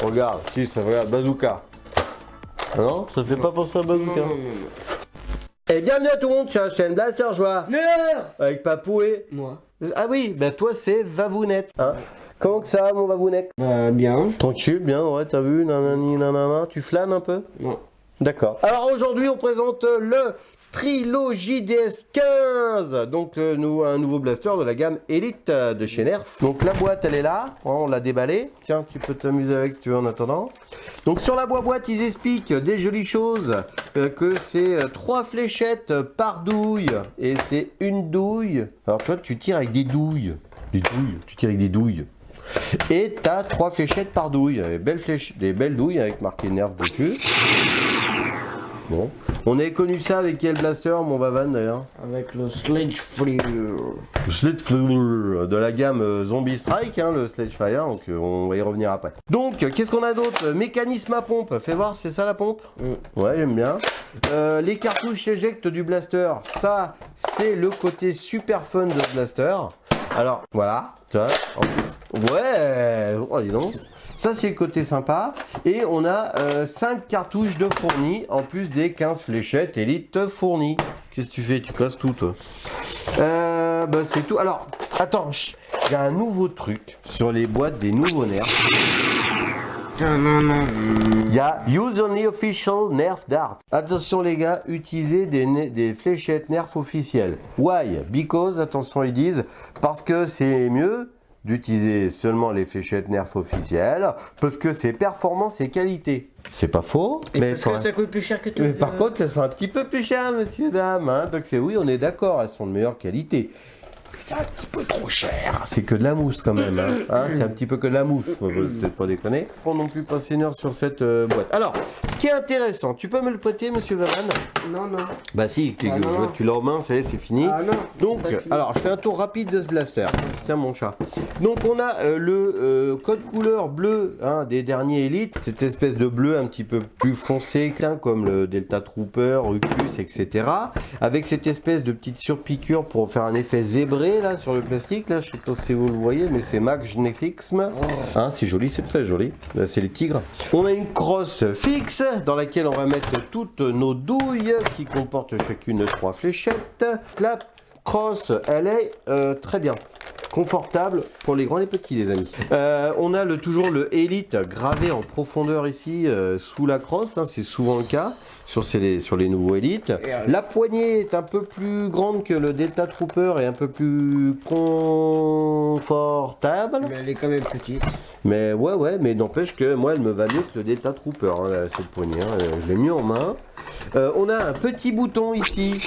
regarde, si ça regarde bazooka. Ah non, ça fait pas penser à bazooka. Et bienvenue à tout le monde sur la chaîne Blaster Joie. Avec Papou et... Moi. Ah oui, bah toi c'est Vavounette. Hein. Comment que ça va mon Vavounette? Bien. Tranquille, bien, ouais, t'as vu, nanani, nanana, tu flânes un peu? Non. D'accord. Alors aujourd'hui on présente le Trilogy DS15. Donc un nouveau blaster de la gamme Elite de chez Nerf. Donc la boîte elle est là, on l'a déballée. Tiens, tu peux t'amuser avec si tu veux en attendant. Donc sur la boîte ils expliquent des jolies choses, que c'est 3 fléchettes par douille et c'est une douille. Alors toi tu tires avec des douilles. Des douilles, tu tires avec des douilles. Et t'as 3 fléchettes par douille, des belles douilles avec marqué Nerf dessus. Bon, on a connu ça avec quel blaster, mon Vavan d'ailleurs? Avec le Sledgefire. Le Sledgefire de la gamme Zombie Strike, hein, le Sledgefire, donc on va y revenir après. Donc, qu'est-ce qu'on a d'autre? Mécanisme à pompe, fais voir, c'est ça la pompe? Ouais, j'aime bien. Les cartouches éjecte du blaster, ça, c'est le côté super fun de ce blaster. Alors, voilà, ça, en plus. Ouais, oh, dis donc. Ça, c'est le côté sympa. Et on a 5 cartouches de fournis, en plus des 15 fléchettes Elite fournies. Qu'est-ce que tu fais? Tu casses tout, toi. Bah, c'est tout. Alors, attends, il y a un nouveau truc sur les boîtes des nouveaux Nerf. Il y a Use Only Official Nerf Dart. Attention les gars, utilisez des fléchettes Nerf officielles. Why? Because, attention ils disent, parce que c'est mieux d'utiliser seulement les fléchettes Nerf officielles, parce que c'est performance et qualité. C'est pas faux, Et mais parce que ça coûte plus cher que tout. mais par contre, elles sont un petit peu plus chères, messieurs, dames. Hein. Donc oui, on est d'accord, elles sont de meilleure qualité. C'est un petit peu trop cher. C'est que de la mousse quand même. Hein. C'est un petit peu que de la mousse. Faut peut-être pas déconner. Pas non plus pas seigneur sur cette boîte. Alors, ce qui est intéressant, tu peux me le prêter, monsieur Vavan? Non, non. Bah si, non. tu l'as en main, ça y est, c'est fini. Ah non. Donc, alors, je fais un tour rapide de ce blaster. Tiens, mon chat. Donc, on a le code couleur bleu hein, des derniers Elite. Cette espèce de bleu un petit peu plus foncé, comme le Delta Trooper, Rucus, etc. Avec cette espèce de petite surpiqûre pour faire un effet zébré là sur le plastique. Là, je sais pas si vous le voyez, mais c'est Magnetism. Hein, c'est joli, c'est très joli. Là, c'est les tigres. On a une crosse fixe dans laquelle on va mettre toutes nos douilles qui comportent chacune 3 fléchettes. La crosse, elle est très bien. Confortable pour les grands et les petits, les amis. On a toujours le Elite gravé en profondeur ici sous la crosse, hein, c'est souvent le cas sur les nouveaux Elite. La poignée est un peu plus grande que le Delta Trooper et un peu plus confortable. Mais elle est quand même petite. Mais ouais, mais n'empêche que moi elle me va mieux que le Delta Trooper, hein, cette poignée, hein, je l'ai mis en main. On a un petit bouton ici.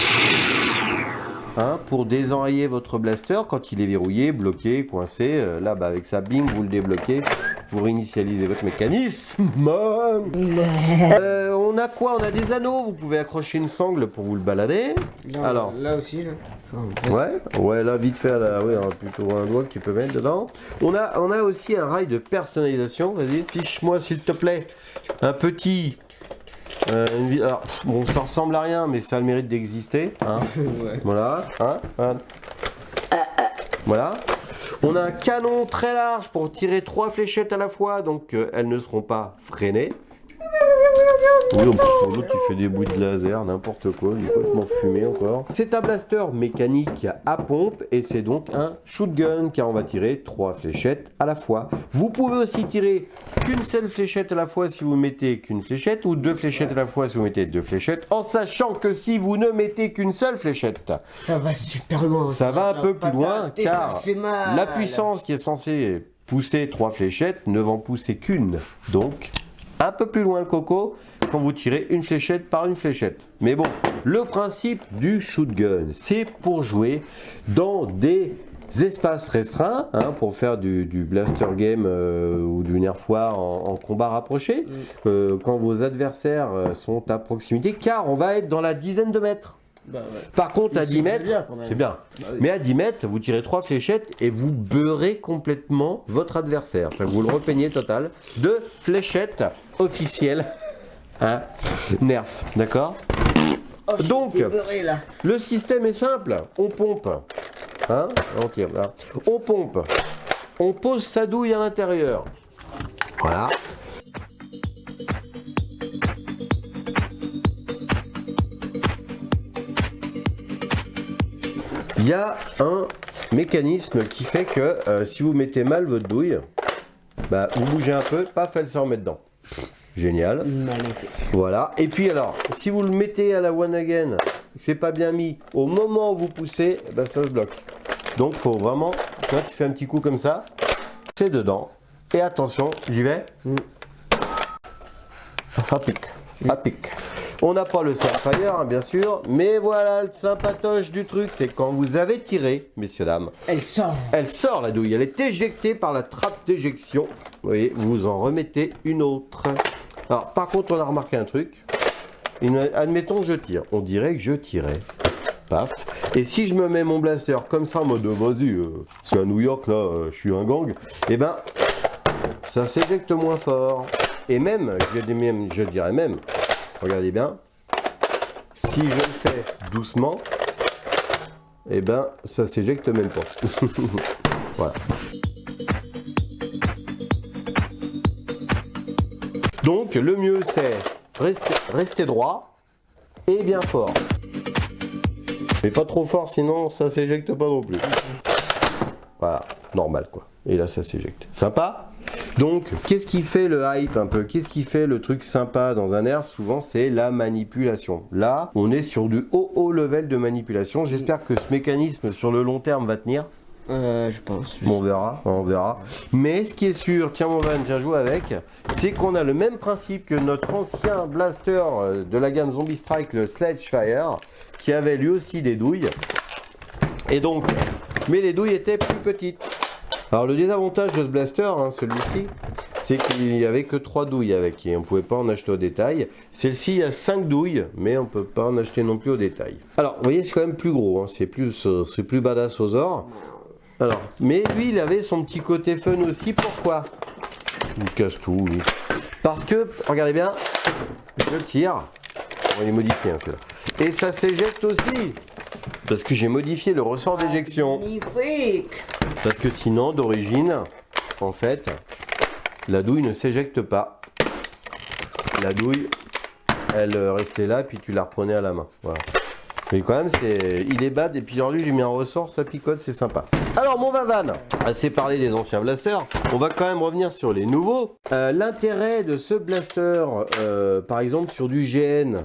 Hein, pour désenrayer votre blaster quand il est verrouillé, bloqué, coincé. Là, bah, avec ça, bing, vous le débloquez pour initialiser votre mécanisme. On a quoi? On a des anneaux. Vous pouvez accrocher une sangle pour vous le balader. Là, alors, là aussi. Là. Ouais, là, vite fait, là, oui, alors, plutôt un doigt que tu peux mettre dedans. On a aussi un rail de personnalisation. Vas-y, fiche-moi, s'il te plaît, un petit. Alors, bon, ça ressemble à rien, mais ça a le mérite d'exister. Hein. Ouais. Voilà. Hein. Voilà. On a un canon très large pour tirer 3 fléchettes à la fois, donc elles ne seront pas freinées. Oui, en plus, l'autre qui fait des bruits de laser, n'importe quoi, il est complètement fumé encore. C'est un blaster mécanique à pompe et c'est donc un shotgun car on va tirer 3 fléchettes à la fois. Vous pouvez aussi tirer qu'une seule fléchette à la fois si vous mettez qu'une fléchette ou 2 fléchettes à la fois si vous mettez 2 fléchettes, en sachant que si vous ne mettez qu'une seule fléchette, ça va super loin. Ça va un peu plus loin car mal. La puissance qui est censée pousser 3 fléchettes ne va en pousser qu'une. Donc, un peu plus loin le coco quand vous tirez une fléchette par une fléchette. Mais bon, le principe du shotgun, c'est pour jouer dans des espaces restreints, hein, pour faire du blaster game ou du Nerf War en combat rapproché, quand vos adversaires sont à proximité, car on va être dans la dizaine de mètres. Bah ouais. Par contre, à 10 mètres, c'est bien. Bah oui. Mais à 10 mètres, vous tirez 3 fléchettes et vous beurrez complètement votre adversaire. Ça, vous le repeignez total de fléchettes officielles. Hein, Nerf, d'accord? Oh, donc, beurré, là. Le système est simple. On pompe. Hein, on tire, là. On pompe. On pose sa douille à l'intérieur. Voilà. Il y a un mécanisme qui fait que si vous mettez mal votre douille, bah, vous bougez un peu, paf, elle se remet dedans. Génial. Magnifique. Voilà. Et puis alors, si vous le mettez à la one again, c'est pas bien mis, au moment où vous poussez, ben ça se bloque. Donc faut vraiment, tu vois, tu fais un petit coup comme ça, c'est dedans. Et attention, j'y vais. Ça pique. Ça pique. On n'a pas le Sapphire, hein, bien sûr, mais voilà le sympatoche du truc, c'est quand vous avez tiré, messieurs dames, elle sort la douille, elle est éjectée par la trappe d'éjection. Vous voyez, vous en remettez une autre. Alors, par contre, on a remarqué un truc. Admettons que je tire, on dirait que je tirais. Paf. Et si je me mets mon blaster comme ça en mode vas-y, c'est à New York là, je suis un gang, et ben ça s'éjecte moins fort. Et même, je dirais même, regardez bien, si je le fais doucement, et ben ça s'éjecte même pas. Voilà. Donc le mieux c'est rester droit et bien fort. Mais pas trop fort, sinon ça s'éjecte pas non plus. Voilà, normal quoi. Et là ça s'éjecte. Sympa. Donc qu'est-ce qui fait le hype un peu? Qu'est-ce qui fait le truc sympa dans un air? Souvent c'est la manipulation. Là on est sur du haut level de manipulation. J'espère que ce mécanisme sur le long terme va tenir. Je pense. Bon, on verra, on verra. Mais ce qui est sûr, tiens mon van, viens jouer avec, c'est qu'on a le même principe que notre ancien blaster de la gamme Zombie Strike, le Sledgefire, qui avait lui aussi des douilles. Et donc, mais les douilles étaient plus petites. Alors le désavantage de ce blaster, hein, celui-ci, c'est qu'il n'y avait que 3 douilles avec, et on ne pouvait pas en acheter au détail. Celle-ci, il y a 5 douilles, mais on ne peut pas en acheter non plus au détail. Alors, vous voyez, c'est quand même plus gros, hein, c'est plus badass aux ors. Alors, mais lui, il avait son petit côté fun aussi. Pourquoi? Il casse tout, oui. Parce que, regardez bien, je tire. On va modifier hein, celui-là. Et ça s'éjecte aussi. Parce que j'ai modifié le ressort d'éjection. Magnifique. Parce que sinon, d'origine, en fait, la douille ne s'éjecte pas. La douille, elle restait là, puis tu la reprenais à la main. Voilà. Mais quand même, il est bad. Et puis aujourd'hui, j'ai mis un ressort, ça picote, c'est sympa. Alors, mon Vavan, assez parlé des anciens blasters, on va quand même revenir sur les nouveaux. L'intérêt de ce blaster, par exemple sur du GN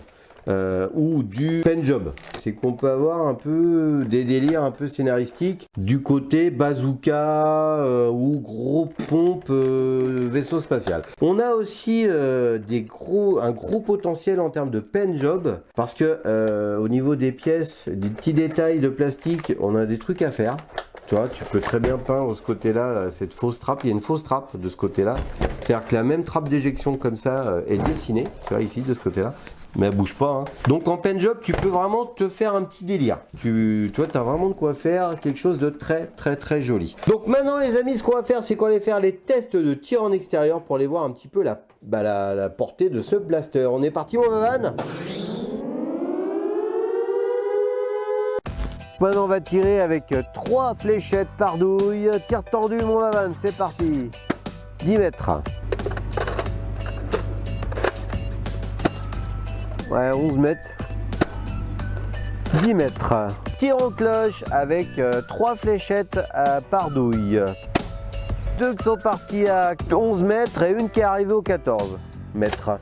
ou du pen job, c'est qu'on peut avoir un peu des délires un peu scénaristiques du côté bazooka ou gros pompe vaisseau spatial. On a aussi un gros potentiel en termes de pen job parce que au niveau des pièces, des petits détails de plastique, on a des trucs à faire. Tu vois, tu peux très bien peindre ce côté-là, là, cette fausse trappe. Il y a une fausse trappe de ce côté-là. C'est-à-dire que la même trappe d'éjection comme ça est dessinée, tu vois, ici, de ce côté-là. Mais elle bouge pas. Hein. Donc en pen job, tu peux vraiment te faire un petit délire. Tu vois, tu as vraiment de quoi faire quelque chose de très joli. Donc maintenant, les amis, ce qu'on va faire, c'est qu'on va aller faire les tests de tir en extérieur pour aller voir un petit peu la portée de ce blaster. On est parti, mon Vavan? Maintenant, on va tirer avec 3 fléchettes par douille. Tir tendu, mon Vavan, c'est parti. 10 mètres. Ouais, 11 mètres. 10 mètres. Tir en cloche avec 3 fléchettes par douille. 2 qui sont partis à 11 mètres et une qui est arrivée aux 14 mètres.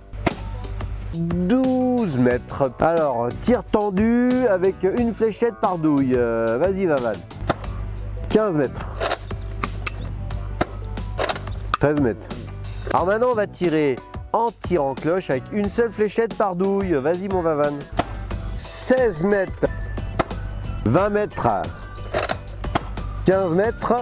12 mètres. Alors, tir tendu avec une fléchette par douille. Vas-y, Vavan. 15 mètres. 13 mètres. Alors maintenant, on va tirer en tir en cloche avec une seule fléchette par douille. Vas-y, mon Vavan. 16 mètres. 20 mètres. 15 mètres.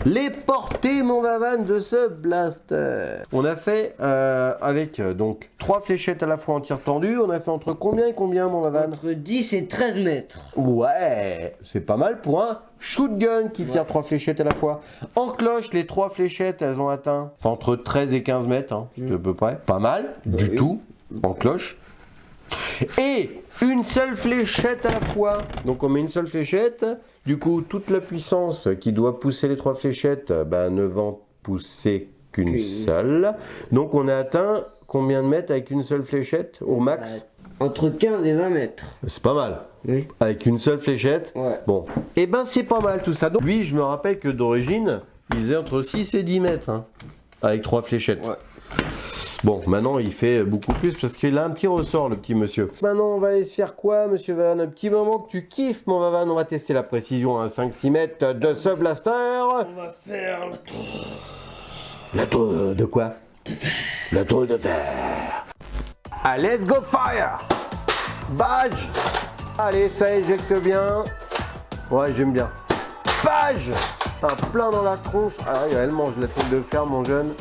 Les portées, mon Vavan, de ce blaster. On a fait avec donc 3 fléchettes à la fois en tir tendu. On a fait entre combien et combien, mon Vavan? Entre 10 et 13 mètres. Ouais, c'est pas mal pour un shootgun qui tire 3 fléchettes à la fois. En cloche, les 3 fléchettes, elles ont atteint entre 13 et 15 mètres, hein, à peu près. Pas mal, du tout, en cloche. Et une seule fléchette à la fois. Donc on met une seule fléchette. Du coup, toute la puissance qui doit pousser les 3 fléchettes ne va pousser qu'une seule. Donc on a atteint combien de mètres avec une seule fléchette au max? Entre 15 et 20 mètres. C'est pas mal. Oui. Avec une seule fléchette. Ouais. Bon. Et ben c'est pas mal tout ça. Donc, lui, je me rappelle que d'origine, il faisait entre 6 et 10 mètres. Hein, avec 3 fléchettes. Ouais. Bon, maintenant il fait beaucoup plus parce qu'il a un petit ressort, le petit monsieur. Maintenant, on va aller se faire quoi, monsieur Vavan? Un petit moment que tu kiffes, mon Vavan. On va tester la précision à 5-6 mètres de ce blaster. On va faire le tour. La tour de quoi? De fer. La tour de fer. Allez, let's go fire! Badge! Allez, ça éjecte bien. Ouais, j'aime bien. Badge! Un plein dans la tronche. Ah, elle mange la tour de fer, mon jeune.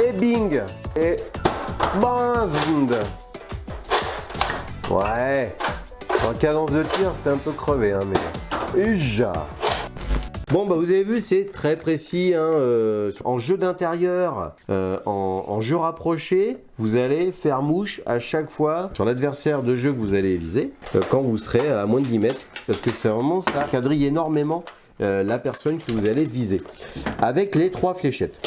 Et bing! Et band! Ouais. En cadence de tir, c'est un peu crevé, hein, mais. Uja! Bon, bah vous avez vu, c'est très précis. Hein, en jeu d'intérieur, en jeu rapproché, vous allez faire mouche à chaque fois sur l'adversaire de jeu que vous allez viser quand vous serez à moins de 10 mètres. Parce que c'est vraiment ça, quadrille énormément la personne que vous allez viser. Avec les 3 fléchettes.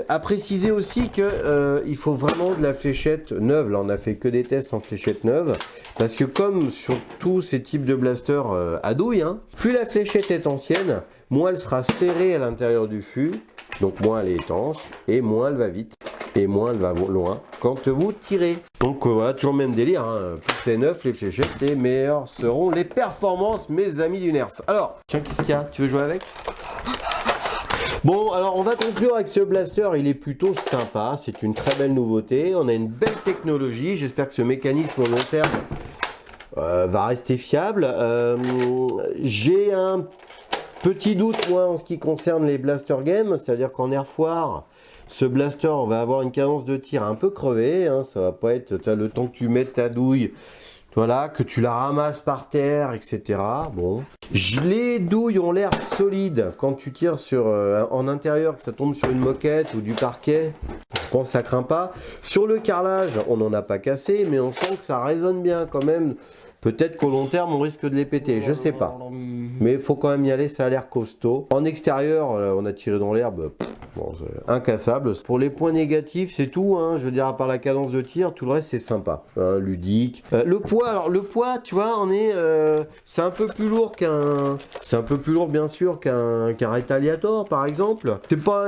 À préciser aussi que il faut vraiment de la fléchette neuve. Là, on a fait que des tests en fléchette neuve. Parce que comme sur tous ces types de blasters à douille, hein, plus la fléchette est ancienne, moins elle sera serrée à l'intérieur du fût, donc moins elle est étanche, et moins elle va vite, et moins elle va loin quand vous tirez. Donc voilà, toujours le même délire, hein. Plus c'est neuf les fléchettes, et meilleures seront les performances, mes amis du Nerf. Alors, tiens, qu'est-ce qu'il y a? Tu veux jouer avec? Bon, alors on va conclure avec ce blaster, il est plutôt sympa, c'est une très belle nouveauté, on a une belle technologie, j'espère que ce mécanisme au long terme va rester fiable. J'ai un petit doute moi en ce qui concerne les blaster games, c'est-à-dire qu'en air foire, ce blaster va avoir une cadence de tir un peu crevée, hein, ça va pas être le temps que tu mettes ta douille, voilà, que tu la ramasses par terre, etc. Bon, les douilles ont l'air solides quand tu tires sur en intérieur, que ça tombe sur une moquette ou du parquet. Je pense que ça craint pas. Sur le carrelage, on n'en a pas cassé, mais on sent que ça résonne bien quand même. Peut-être qu'au long terme, on risque de les péter, je sais pas. Mais il faut quand même y aller, ça a l'air costaud. En extérieur, on a tiré dans l'herbe, bon, c'est incassable. Pour les points négatifs, c'est tout, hein. Je veux dire, à part la cadence de tir, tout le reste c'est sympa, hein, ludique. Le poids, alors le poids, tu vois, c'est un peu plus lourd c'est un peu plus lourd bien sûr qu'un Retaliator par exemple.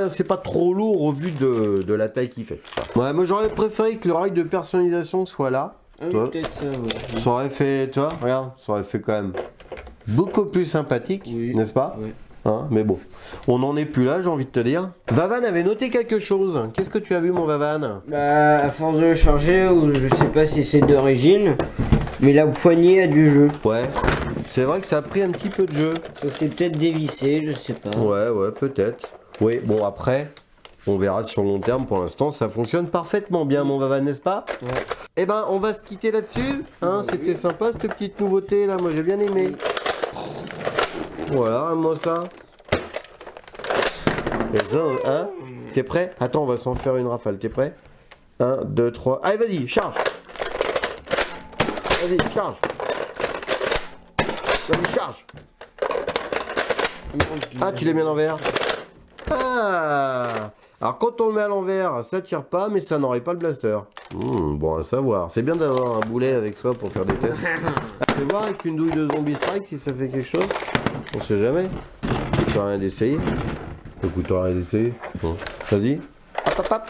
C'est pas trop lourd au vu de la taille qu'il fait. Ouais, moi j'aurais préféré que le rail de personnalisation soit là. Ah oui, peut-être ça, ouais. Ça aurait fait, tu vois, regarde, ça aurait fait quand même beaucoup plus sympathique, oui, n'est-ce pas? Oui. Hein, mais bon, on n'en est plus là, j'ai envie de te dire. Vavan avait noté quelque chose. Qu'est-ce que tu as vu, mon Vavan? Bah, à force de le charger, ou je sais pas si c'est d'origine, mais la poignée a du jeu. Ouais, c'est vrai que ça a pris un petit peu de jeu. Ça s'est peut-être dévissé, je sais pas. Ouais, peut-être. Oui, bon, après, on verra sur le long terme. Pour l'instant, ça fonctionne parfaitement bien, mon Vavan, n'est-ce pas? Ouais. Eh ben, on va se quitter là-dessus. Hein, c'était sympa cette petite nouveauté là. Moi, j'ai bien aimé. Voilà, moi ça. Et ça, hein? T'es prêt? Attends, on va s'en faire une rafale. T'es prêt? 1, 2, 3. Allez, vas-y, charge. Vas-y, charge. Vas-y, charge. Ah, tu les mets à l'envers. Ah! Alors quand on le met à l'envers, ça tire pas, mais ça n'aurait pas le blaster. Bon à savoir. C'est bien d'avoir un boulet avec soi pour faire des tests. Tu veux voir avec une douille de Zombie Strike si ça fait quelque chose? On sait jamais. Tu n'as rien d'essayer. Écoute, tu n'as rien d'essayer. Bon. Vas-y. Hop, hop, hop.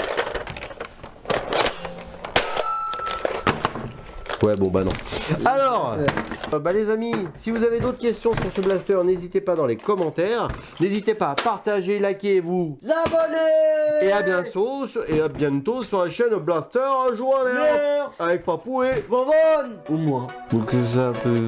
Ouais, bon, bah non. Alors, bah les amis, si vous avez d'autres questions sur ce blaster, n'hésitez pas dans les commentaires. N'hésitez pas à partager, liker, vous abonner. Et à bientôt sur la chaîne Blaster Joueur Nerf avec Papou et Vavan ou moi. Donc ça peut...